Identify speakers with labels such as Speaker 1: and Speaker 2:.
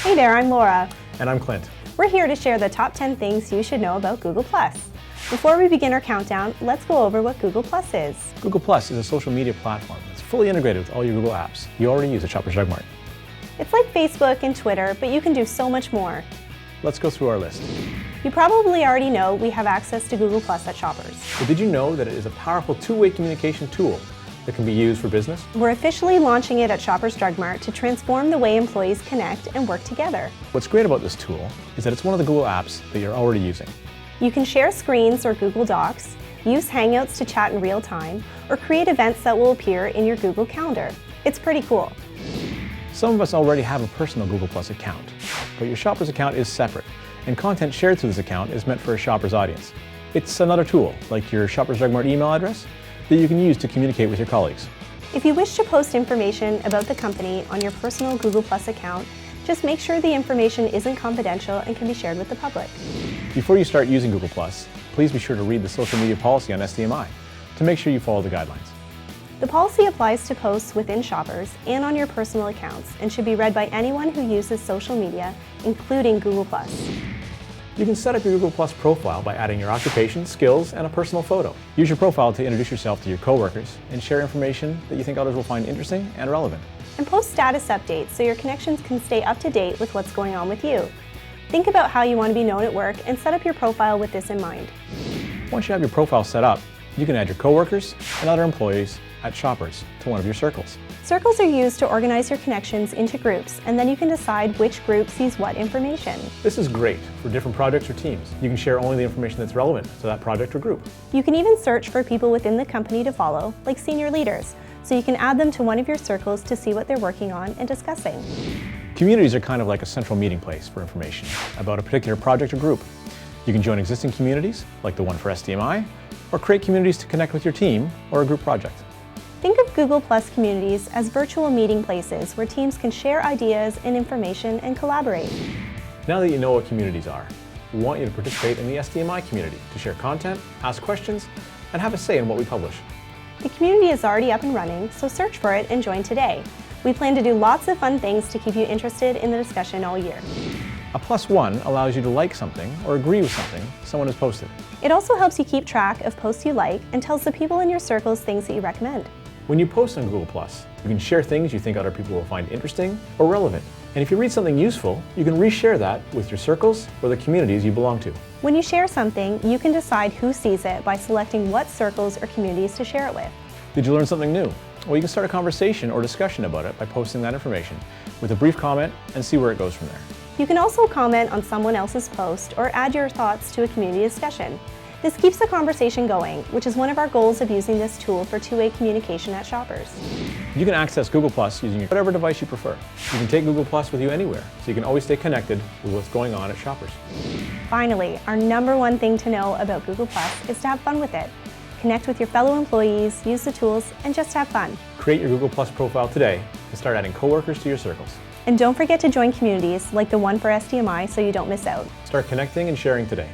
Speaker 1: Hey there, I'm Laura.
Speaker 2: And I'm Clint.
Speaker 1: We're here to share the top 10 things you should know about Google+. Before we begin our countdown, let's go over what Google+ is.
Speaker 2: Google+ is a social media platform that's fully integrated with all your Google apps you already use at Shoppers Drug Mart.
Speaker 1: It's like Facebook and Twitter, but you can do so much more.
Speaker 2: Let's go through our list.
Speaker 1: You probably already know we have access to Google+ at Shoppers.
Speaker 2: But did you know that it is a powerful two-way communication tool that can be used for business?
Speaker 1: We're officially launching it at Shoppers Drug Mart to transform the way employees connect and work together.
Speaker 2: What's great about this tool is that it's one of the Google apps that you're already using.
Speaker 1: You can share screens or Google Docs, use Hangouts to chat in real time, or create events that will appear in your Google Calendar. It's pretty cool.
Speaker 2: Some of us already have a personal Google+ account, but your Shoppers account is separate, and content shared through this account is meant for a Shoppers audience. It's another tool, like your Shoppers Drug Mart email address, that you can use to communicate with your colleagues.
Speaker 1: If you wish to post information about the company on your personal Google+ account, just make sure the information isn't confidential and can be shared with the public.
Speaker 2: Before you start using Google+, please be sure to read the social media policy on SDMI to make sure you follow the guidelines.
Speaker 1: The policy applies to posts within Shoppers and on your personal accounts and should be read by anyone who uses social media, including Google+.
Speaker 2: You can set up your Google+ profile by adding your occupation, skills, and a personal photo. Use your profile to introduce yourself to your coworkers and share information that you think others will find interesting and relevant.
Speaker 1: And post status updates so your connections can stay up to date with what's going on with you. Think about how you want to be known at work and set up your profile with this in mind.
Speaker 2: Once you have your profile set up, you can add your coworkers and other employees at Shoppers to one of your circles.
Speaker 1: Circles are used to organize your connections into groups, and then you can decide which group sees what information.
Speaker 2: This is great for different projects or teams. You can share only the information that's relevant to that project or group.
Speaker 1: You can even search for people within the company to follow, like senior leaders, so you can add them to one of your circles to see what they're working on and discussing.
Speaker 2: Communities are kind of like a central meeting place for information about a particular project or group. You can join existing communities, like the one for SDMI, or create communities to connect with your team or a group project.
Speaker 1: Think of Google+ communities as virtual meeting places where teams can share ideas and information and collaborate.
Speaker 2: Now that you know what communities are, we want you to participate in the SDMI community to share content, ask questions, and have a say in what we publish.
Speaker 1: The community is already up and running, so search for it and join today. We plan to do lots of fun things to keep you interested in the discussion all year.
Speaker 2: A +1 allows you to like something or agree with something someone has posted.
Speaker 1: It also helps you keep track of posts you like and tells the people in your circles things that you recommend.
Speaker 2: When you post on Google+, you can share things you think other people will find interesting or relevant. And if you read something useful, you can reshare that with your circles or the communities you belong to.
Speaker 1: When you share something, you can decide who sees it by selecting what circles or communities to share it with.
Speaker 2: Did you learn something new? Well, you can start a conversation or discussion about it by posting that information with a brief comment and see where it goes from there.
Speaker 1: You can also comment on someone else's post or add your thoughts to a community discussion. This keeps the conversation going, which is one of our goals of using this tool for two-way communication at Shoppers.
Speaker 2: You can access Google+ using whatever device you prefer. You can take Google+ with you anywhere, so you can always stay connected with what's going on at Shoppers.
Speaker 1: Finally, our #1 thing to know about Google+ is to have fun with it. Connect with your fellow employees, use the tools, and just have fun.
Speaker 2: Create your Google+ profile today and start adding coworkers to your circles.
Speaker 1: And don't forget to join communities like the one for SDMI so you don't miss out.
Speaker 2: Start connecting and sharing today.